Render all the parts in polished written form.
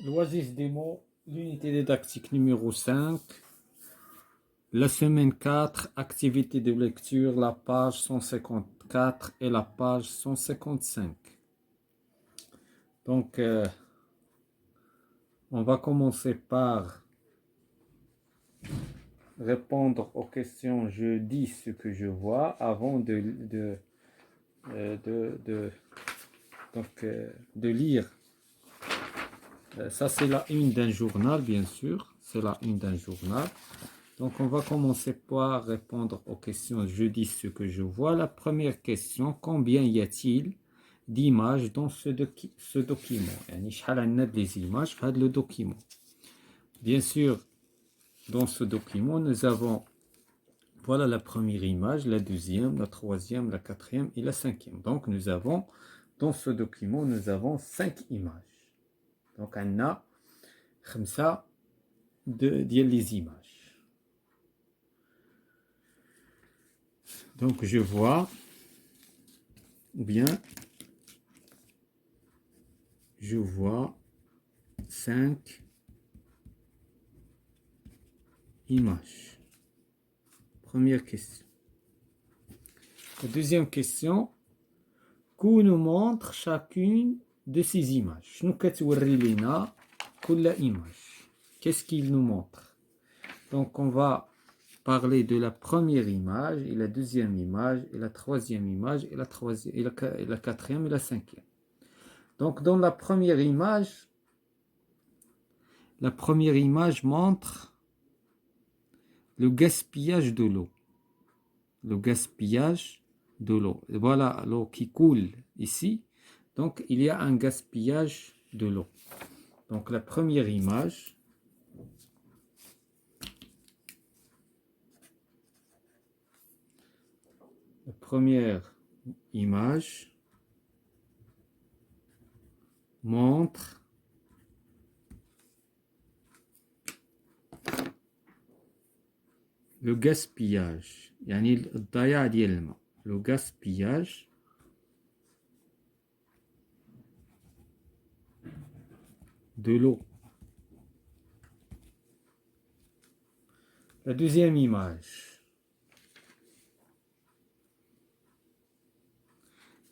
L'Oasis des mots, l'unité didactique numéro 5, la semaine 4, activité de lecture, la page 154 et la page 155. Donc, on va commencer par répondre aux questions. Je dis ce que je vois avant de lire. Ça, c'est la une d'un journal, bien sûr. C'est la une d'un journal. Donc, on va commencer par répondre aux questions. Je dis ce que je vois. La première question, combien y a-t-il d'images dans ce document? Des images dans le document. Bien sûr, dans ce document, nous avons, voilà la première image, la deuxième, la troisième, la quatrième et la cinquième. Donc, nous avons, dans ce document, nous avons 5 images. Donc, on a 5 les images. Donc, je vois, ou bien, je vois 5 images. Première question. La deuxième question, que nous montre chacune de ces images? Qu'est-ce qu'il nous montre? Donc, on va parler de la première image, et la deuxième image, et la troisième image, et la quatrième et la cinquième. Donc, dans la première image montre le gaspillage de l'eau. Le gaspillage de l'eau. Voilà l'eau qui coule ici. Donc, il y a un gaspillage de l'eau. Donc, la première image montre le gaspillage. Le gaspillage de l'eau. La deuxième image.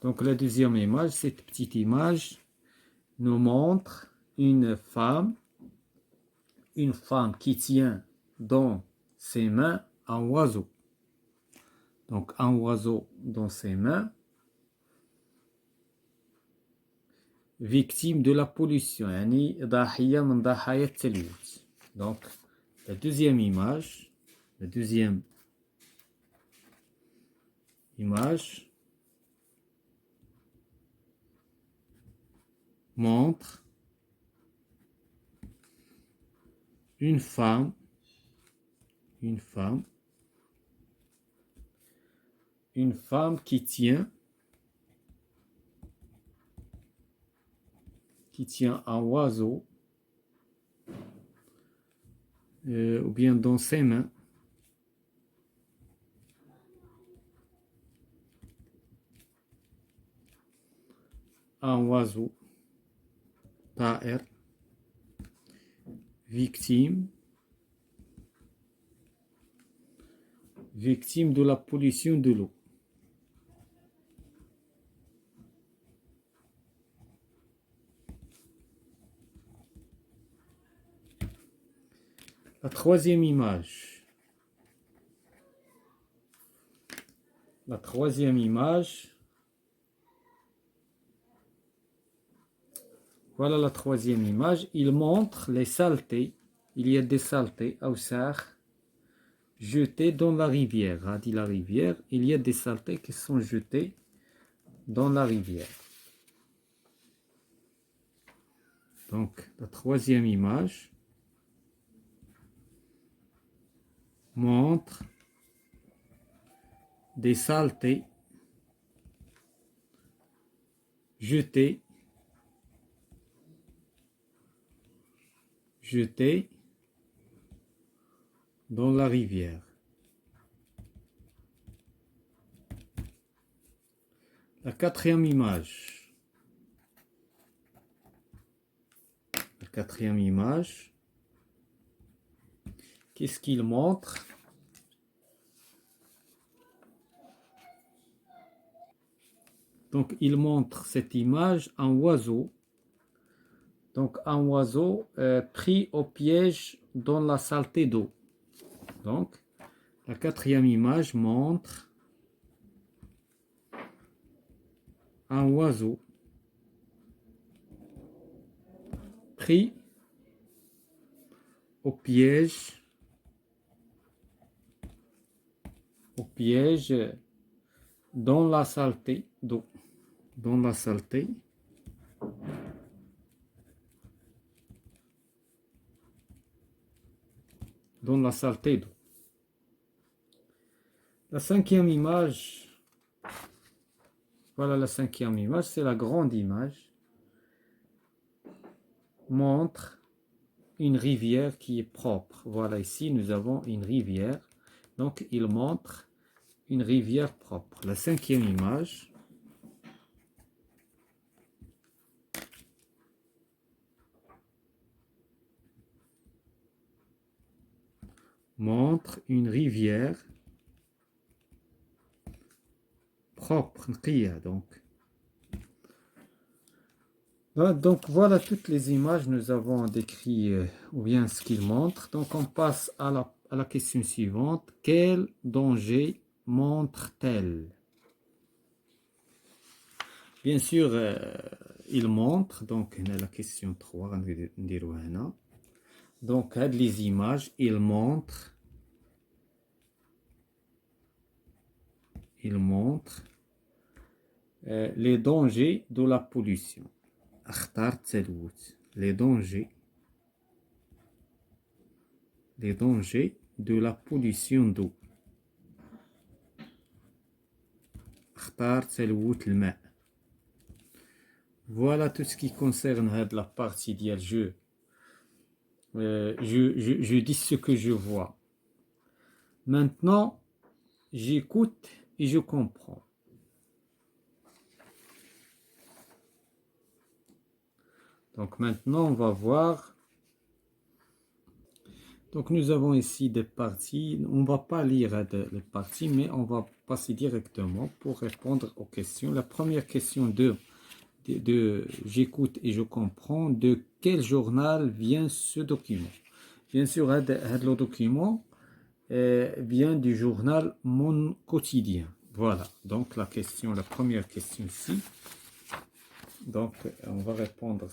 Donc la deuxième image, cette petite image nous montre une femme qui tient dans ses mains un oiseau. Donc un oiseau dans ses mains, victime de la pollution. Donc la deuxième image montre une femme qui tient un oiseau ou bien dans ses mains, un oiseau طائر victime de la pollution de l'eau. La troisième image. Voilà la troisième image. Il montre les saletés. Il y a des saletés, jetées dans la rivière. Dit la rivière, il y a des saletés qui sont jetées dans la rivière. Donc, la troisième image montre des saletés jetées dans la rivière. La quatrième image quatrième image. Qu'est-ce qu'il montre? Donc, il montre cette image, un oiseau. Donc, un oiseau pris au piège dans la saleté d'eau. Donc, la quatrième image montre un oiseau pris au piège dans la saleté d'eau. Dans la saleté d'eau. La cinquième image, voilà la cinquième image, c'est la grande image, montre une rivière qui est propre. Voilà, ici nous avons une rivière, donc il montre une rivière propre. La cinquième image montre une rivière propre, donc. Donc voilà toutes les images, nous avons décrit ou bien ce qu'ils montrent. Donc on passe à la question suivante. Quel danger montre-t-elle? Bien sûr, il montre, donc la question 3, donc les images, il montre les dangers de la pollution. Les dangers de la pollution d'eau. Voilà tout ce qui concerne la partie du jeu. Je dis ce que je vois. Maintenant, j'écoute et je comprends. Donc maintenant, on va voir. Donc nous avons ici des parties. On ne va pas lire les parties, mais on va passer directement pour répondre aux questions. La première question de j'écoute et je comprends. De quel journal vient ce document? Bien sûr, le document vient du journal Mon Quotidien. Voilà, donc la première question ici. Donc, on va répondre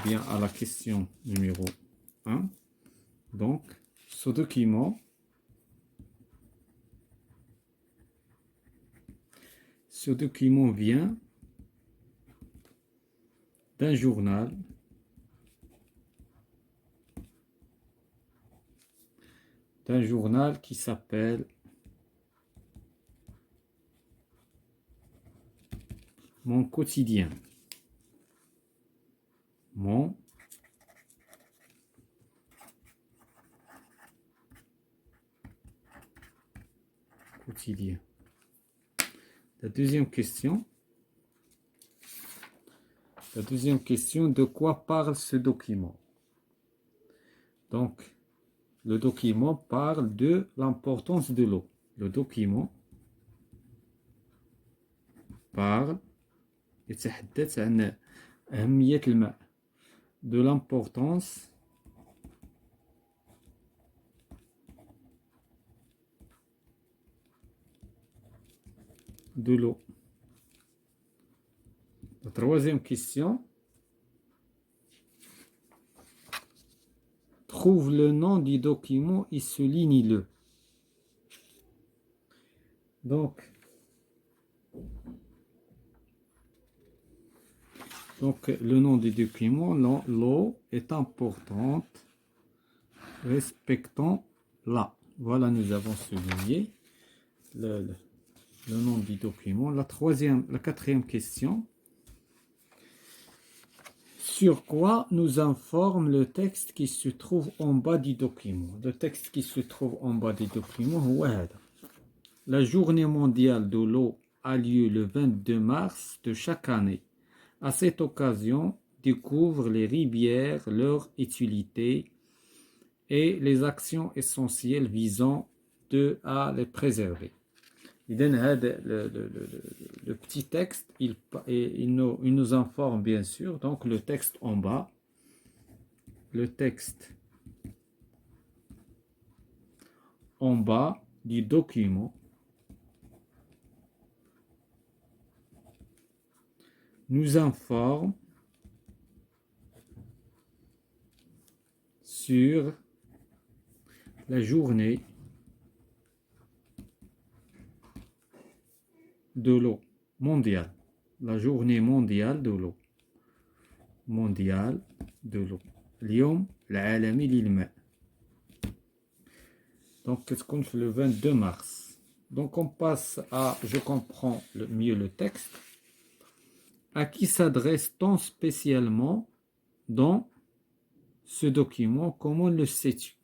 bien à la question numéro 1. Donc, ce document vient d'un journal qui s'appelle Mon Quotidien. Mon Quotidien. La deuxième question, de quoi parle ce document? Donc, le document parle de l'importance de l'eau. Le document parle de l'importance de l'eau. La troisième question, trouve le nom du document et souligne-le. Donc, le nom du document, l'eau est importante, respectons-la. Voilà, nous avons souligné le nom du document. La quatrième question. Sur quoi nous informe le texte qui se trouve en bas du document? Le texte qui se trouve en bas du document, la journée mondiale de l'eau a lieu le 22 mars de chaque année. À cette occasion, découvre les rivières, leur utilité et les actions essentielles visant à les préserver. Le petit texte, il nous informe bien sûr, donc le texte en bas, le texte en bas du document nous informe sur la journée de l'eau mondiale, la journée mondiale de l'eau, mondiale de l'eau, اليوم العالمي للماء. Donc, qu'est-ce qu'on fait le 22 mars? Donc, on passe à, je comprends mieux le texte. À qui s'adresse-t-on spécialement dans ce document? Comment le sais-tu?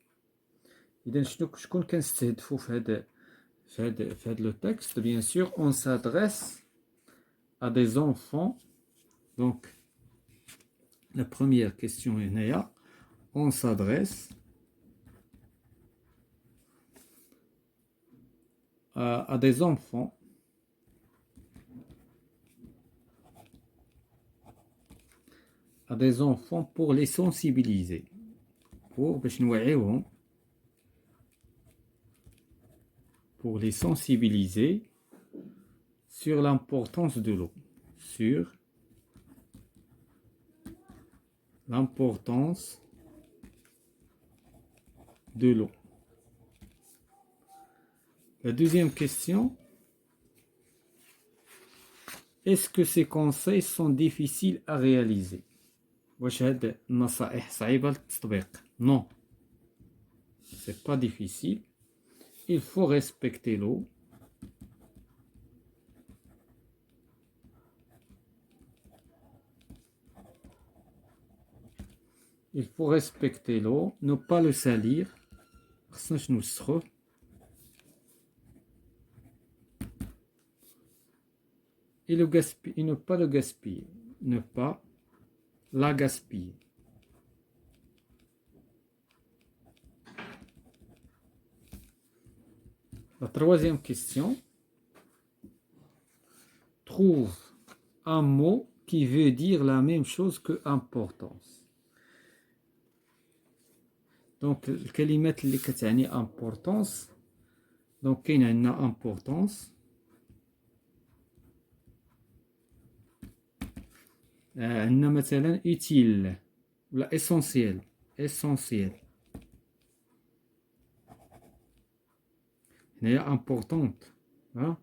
إذا شكون كنستهدفوا في هذا le texte? Bien sûr, on s'adresse à des enfants. Donc, la première question est Néa. On s'adresse à des enfants pour les sensibiliser, pour les sensibiliser sur l'importance de l'eau, sur l'importance de l'eau. La deuxième question, est-ce que ces conseils sont difficiles à réaliser? واش هاد النصائح صعيبة للتطبيق؟ Non, c'est pas difficile. Il faut respecter l'eau. Il faut respecter l'eau, ne pas le salir. Et ne pas le gaspiller. Ne pas la gaspiller. La troisième question. Trouve un mot qui veut dire la même chose que importance. Donc, الكلمات اللي كتعني importance. Donc, كاين عندنا importance. عندنا مثلا utile ولا essentiel. Essentiel. هنايا importante. Hein?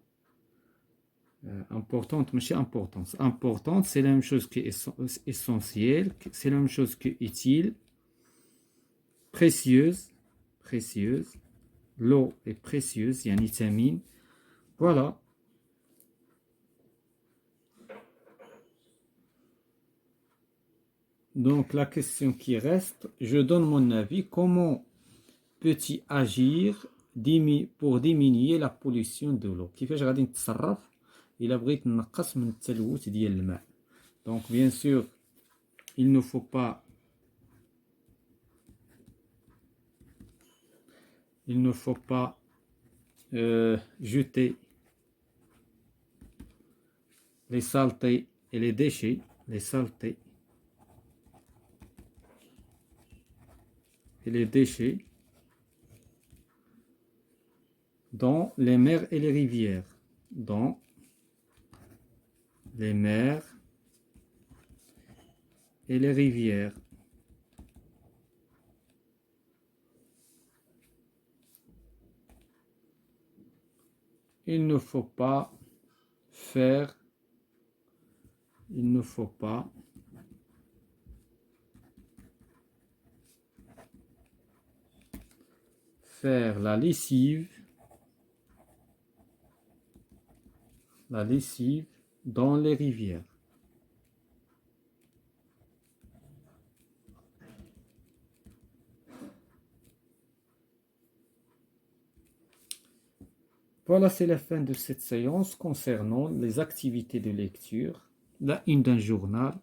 Importante, mais c'est importance. Importante, c'est la même chose que essentielle, c'est la même chose que utile. Précieuse, précieuse. L'eau est précieuse, il y a une vitamine. Voilà. Donc la question qui reste, je donne mon avis, comment peut-il agir pour diminuer la pollution de l'eau? كيفاش غادي نتصرف إلا بغيت نقص من التلوث ديال الماء؟ Donc bien sûr, il ne faut pas jeter les saletés et les déchets, les saletés et les déchets dans les mers et les rivières, dans les mers et les rivières. Il ne faut pas faire la lessive dans les rivières. Voilà, c'est la fin de cette séance concernant les activités de lecture, la une d'un journal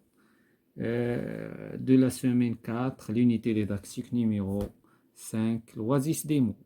de la semaine 4, l'unité didactique numéro 5, l'oasis des mots.